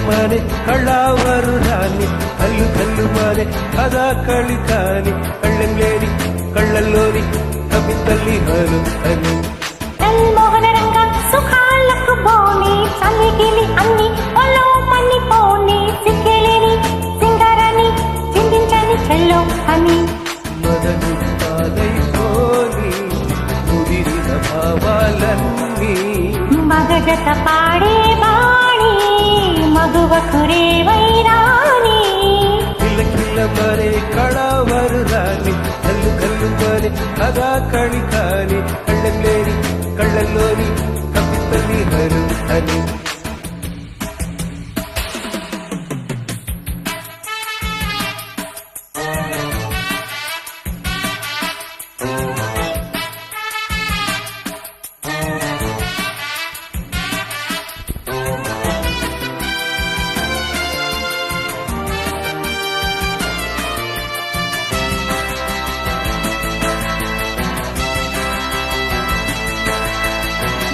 మానే కళ్ళావరు రాని కళ్ళు కళ్ళు మానే కదా కళి కాని కళ్ళం లేని కళ్ళల్లోని కవితల్లి హలు అని మోహన రంగ సుఖాలకు బోని చలిగిలి అన్ని ఒలో మన్ని పోని సిక్కెలేని సింగారాన్ని చిందించని చెల్లో అని మదను పాదైపోని ముదిరిన భావాలన్నీ మగజత పాడే బాణి మగువ కురే వైరాని కిల్ల కిల్ల మరే కళావరు రాని కళ్ళు కళ్ళు మరే కదా కళి కాని కళ్ళం లేని కళ్ళల్లోని కవితల్లి హలు అని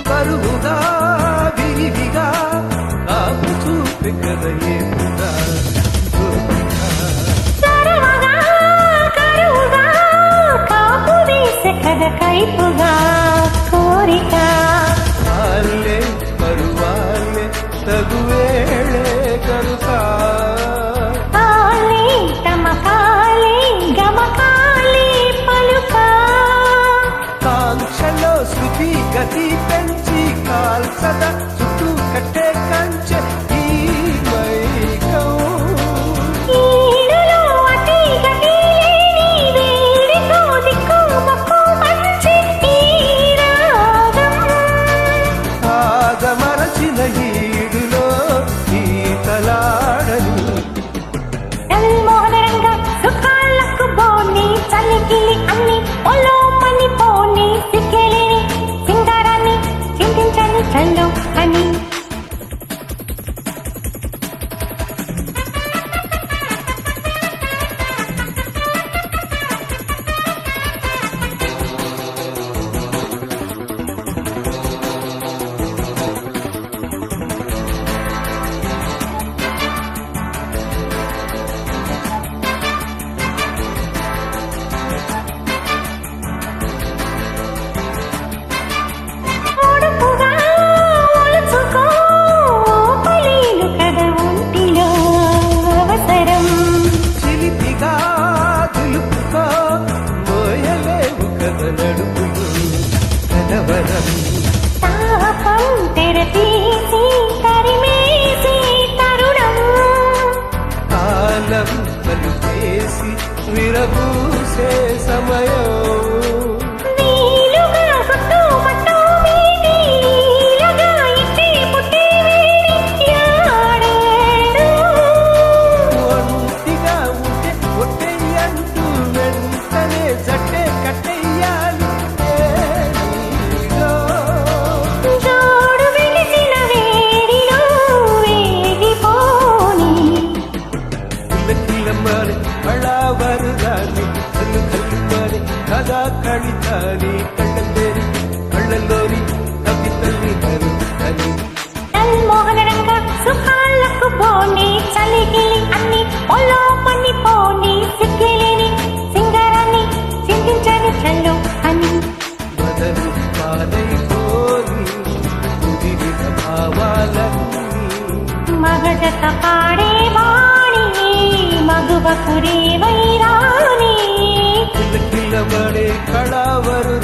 కరువుగా విరివిగా కాపు చూపి కదయేపుగా సరవగా కరువుగా కాపు వేసే కథ కైపుగా కోరిక ఆల్లే పరువాల్లే తగువేళే కరుకా ఆలే తమకాలే గమకాలే పలుక కాంక్షలో శృతి గతి పెంచి కాల్సద చుట్టూ కట్టే కంచె ఈ మైకం ఈడులో అతి గతి లేని వేడితో దిక్కు మొక్కు మంచి ఈ రాగం ఆగమరచిన ఈడులో ఈతలాడను మోహన రంగ సుఖాలకు బోని చలిగిలి అన్ని ఒలో మని పోని సిక్కెలేని సింగారాన్ని చింతించని చల్లో అని ఒడుపుగా ఒలుచుకో పలీలు కథ ఒంటిలో అవసరం చిలిపిగా దులుపుకో మోయలేవు కథ నడుపులు కనవరం తాపం తెరతీసి తరిమేసి తరుణం కాలం పలుకేసి విరబూసే సమయం వీలుగా గుట్టు పట్టు మీది లీలగా ఇట్టి పుట్టి వీడి యాడేడు ఒంటిగా ఉంటే ఒట్టెయ్యంటూ వెంటనే జట్టే కట్టెయ్యాలి ఏడిలో. జోడు వెలిసిన వేడిలో వేడిపోని కిల్ల కిల్ల మారి కళావరు రాని కళ్ళు కళ్ళు మారి కదా కళి కాని కళ్ళందేరి కళ్ళల్లోని కవితల్లి హలు అని మోహన రంగ సుఖాలకు బోని చలిగిలి అన్ని ఒలో మని పోని సిక్కెలేని సింగారాన్ని చింతించని చల్లో అని మదను పాదైపోని ముదిరిన భావాలన్నీ మగజత పాడే వాణి మగువ కురే వైరాని కిల్ల కిల్ల మరే కళావరు